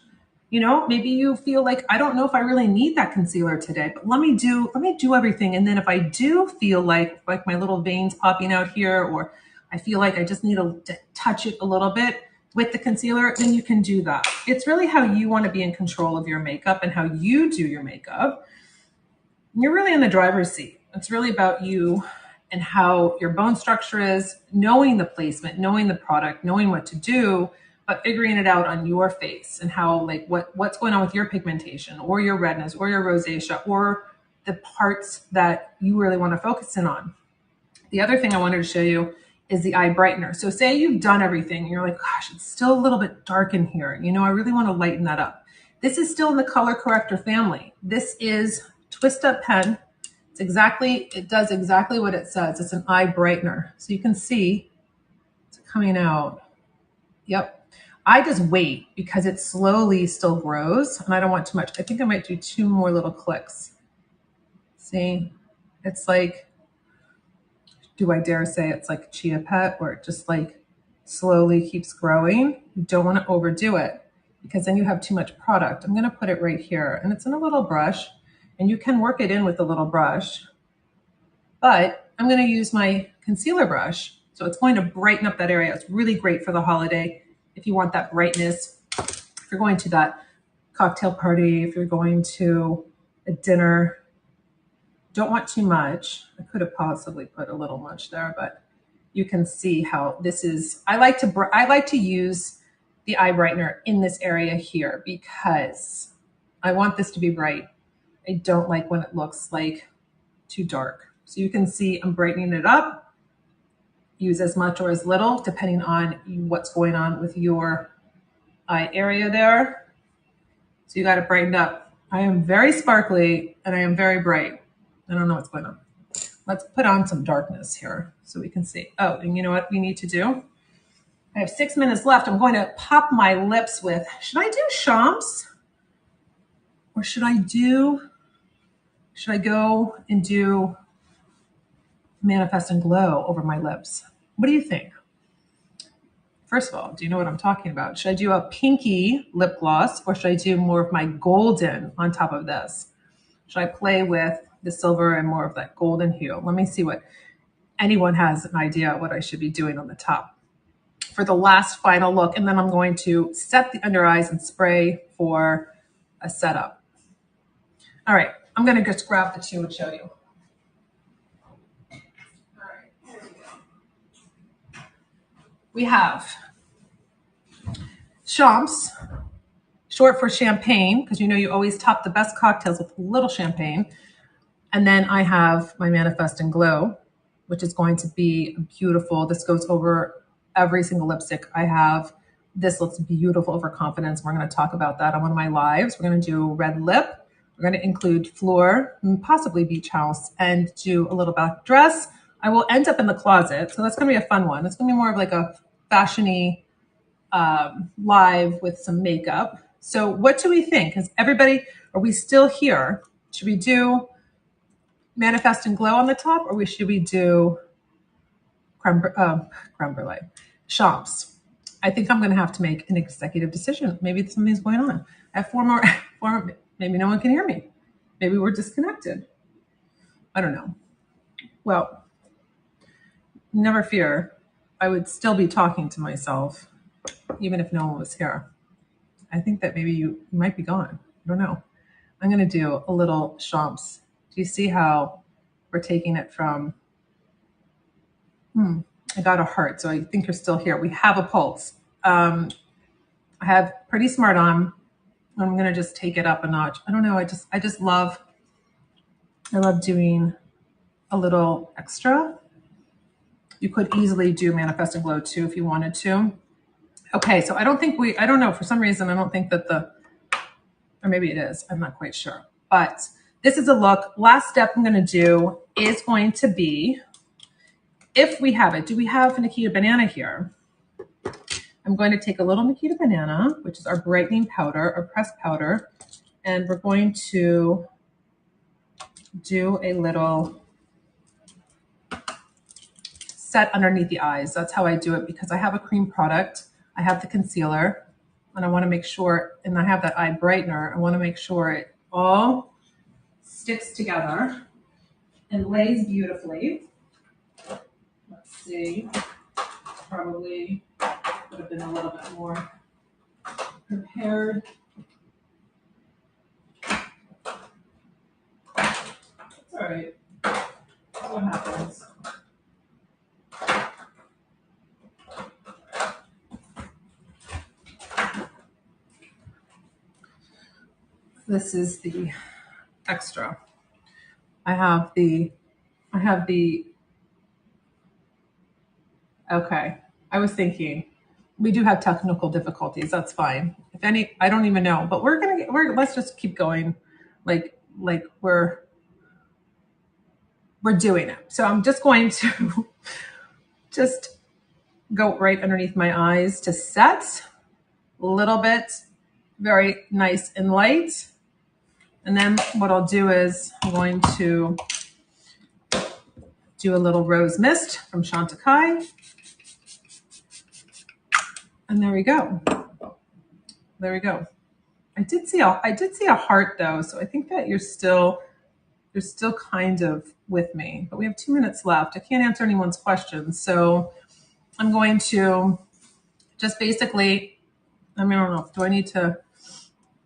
A: You know, maybe you feel like, I don't know if I really need that concealer today, but let me do everything. And then if I do feel like my little veins popping out here, or I feel like I just need to touch it a little bit with the concealer, then you can do that. It's really how you want to be in control of your makeup and how you do your makeup. You're really in the driver's seat. It's really about you and how your bone structure is, knowing the placement, knowing the product, knowing what to do, but figuring it out on your face and how, like, what's going on with your pigmentation or your redness or your rosacea or the parts that you really want to focus in on. The other thing I wanted to show you is the eye brightener. So say you've done everything and you're like, gosh, it's still a little bit dark in here. You know, I really want to lighten that up. This is still in the color corrector family. This is Twist Up Pen. It does exactly what it says. It's an eye brightener. So you can see it's coming out. Yep. I just wait because it slowly still grows and I don't want too much. I think I might do 2 more little clicks. See, it's like, do I dare say it's like Chia Pet, where it just like slowly keeps growing? You don't want to overdo it because then you have too much product. I'm going to put it right here, and it's in a little brush, and you can work it in with a little brush, but I'm going to use my concealer brush. So it's going to brighten up that area. It's really great for the holiday. If you want that brightness, if you're going to that cocktail party, if you're going to a dinner, don't want too much. I could have possibly put a little much there, but you can see how this is. I like to use the eye brightener in this area here because I want this to be bright. I don't like when it looks like too dark. So you can see I'm brightening it up. Use as much or as little, depending on what's going on with your eye area there. So you got it brightened up. I am very sparkly and I am very bright. I don't know what's going on. Let's put on some darkness here so we can see. Oh, and you know what we need to do? I have 6 minutes left. I'm going to pop my lips with, should I do Shams? Or should I go and do Manifest and Glow over my lips? What do you think? First of all, do you know what I'm talking about? Should I do a pinky lip gloss or should I do more of my golden on top of this? Should I play with the silver and more of that golden hue? Let me see what anyone has an idea what I should be doing on the top for the last final look. And then I'm going to set the under eyes and spray for a setup. All right, I'm going to just grab the 2 and show you. We have Shams, short for champagne, because you know you always top the best cocktails with a little champagne. And then I have my Manifest and Glow, which is going to be beautiful. This goes over every single lipstick I have. This looks beautiful over Confidence. We're going to talk about that on one of my lives. We're going to do red lip. We're going to include Fleur, and possibly Beach House, and do a little back dress. I will end up in the closet, so that's going to be a fun one. It's going to be more of like a fashiony live with some makeup. So what do we think? Is everybody, are we still here? Should we do Manifest and Glow on the top, or should we do creme brulee? Shams. I think I'm going to have to make an executive decision. Maybe something's going on. I have four more, maybe no one can hear me. Maybe we're disconnected. I don't know. Well, never fear. I would still be talking to myself, even if no one was here. I think that maybe you might be gone. I don't know. I'm going to do a little champs. Do you see how we're taking it from, I got a heart, so I think you're still here. We have a pulse. I have Pretty Smart on. I'm going to just take it up a notch. I don't know. I love doing a little extra. You could easily do Manifest and Glow too if you wanted to. Okay, so I don't know, for some reason, I don't think that or maybe it is, I'm not quite sure. But this is a look. Last step I'm gonna do is going to be, if we have it, do we have Nikita Banana here? I'm going to take a little Nikita Banana, which is our brightening powder, our pressed powder, and we're going to do a little set underneath the eyes. That's how I do it because I have a cream product. I have the concealer and I want to make sure, and I have that eye brightener. I want to make sure it all sticks together and lays beautifully. Let's see, probably would have been a little bit more prepared. It's all right. That's what happens. This is the extra. I have the, okay. I was thinking we do have technical difficulties. That's fine. If any, I don't even know, but let's just keep going. Like we're doing it. So I'm just going to just go right underneath my eyes to set a little bit, very nice and light. And then what I'll do is I'm going to do a little rose mist from Chantecaille. And there we go. There we go. I did see a heart though, so I think that you're still kind of with me. But we have 2 minutes left. I can't answer anyone's questions, so I'm going to just basically, I don't know. Do I need to?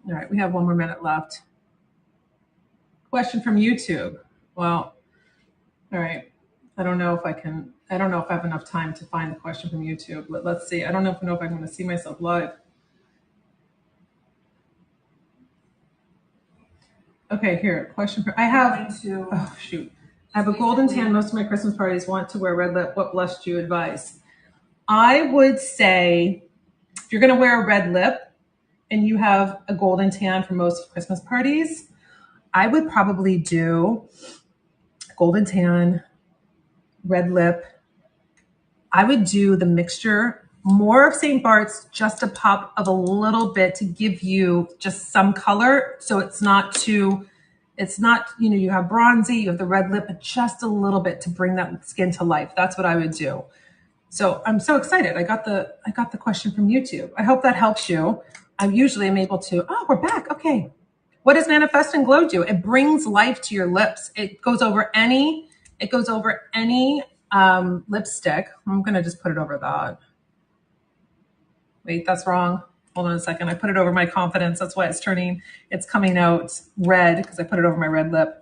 A: All right, we have 1 more minute left. Question from YouTube. Well, all right. I don't know if I have enough time to find the question from YouTube, but let's see. I don't know if I'm going to see myself live. Okay, here, question. I have a golden tan. Most of my Christmas parties want to wear red lip. What blush do you advise? I would say if you're going to wear a red lip and you have a golden tan for most Christmas parties, I would probably do golden tan, red lip. I would do the mixture, more of St. Bart's, just a pop of a little bit to give you just some color. So it's not, you have bronzy, you have the red lip, but just a little bit to bring that skin to life. That's what I would do. So I'm so excited. I got the question from YouTube. I hope that helps you. I usually am able to, we're back. Okay. What does Manifest and Glow do? It brings life to your lips. It goes over any lipstick. I'm going to just put it over that. Wait, that's wrong. Hold on a second. I put it over my Confidence. That's why it's coming out red because I put it over my red lip.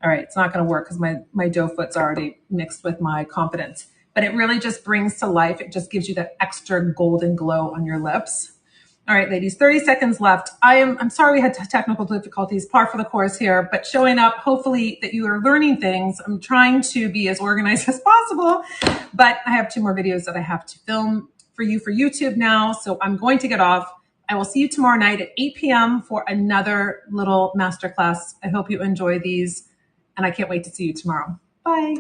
A: All right. It's not going to work because my doe foot's already mixed with my Confidence, but it really just brings to life. It just gives you that extra golden glow on your lips. All right, ladies, 30 seconds left. I'm sorry we had technical difficulties, par for the course here, but showing up, hopefully that you are learning things. I'm trying to be as organized as possible, but I have 2 more videos that I have to film for you for YouTube now. So I'm going to get off. I will see you tomorrow night at 8 p.m. for another little masterclass. I hope you enjoy these and I can't wait to see you tomorrow. Bye.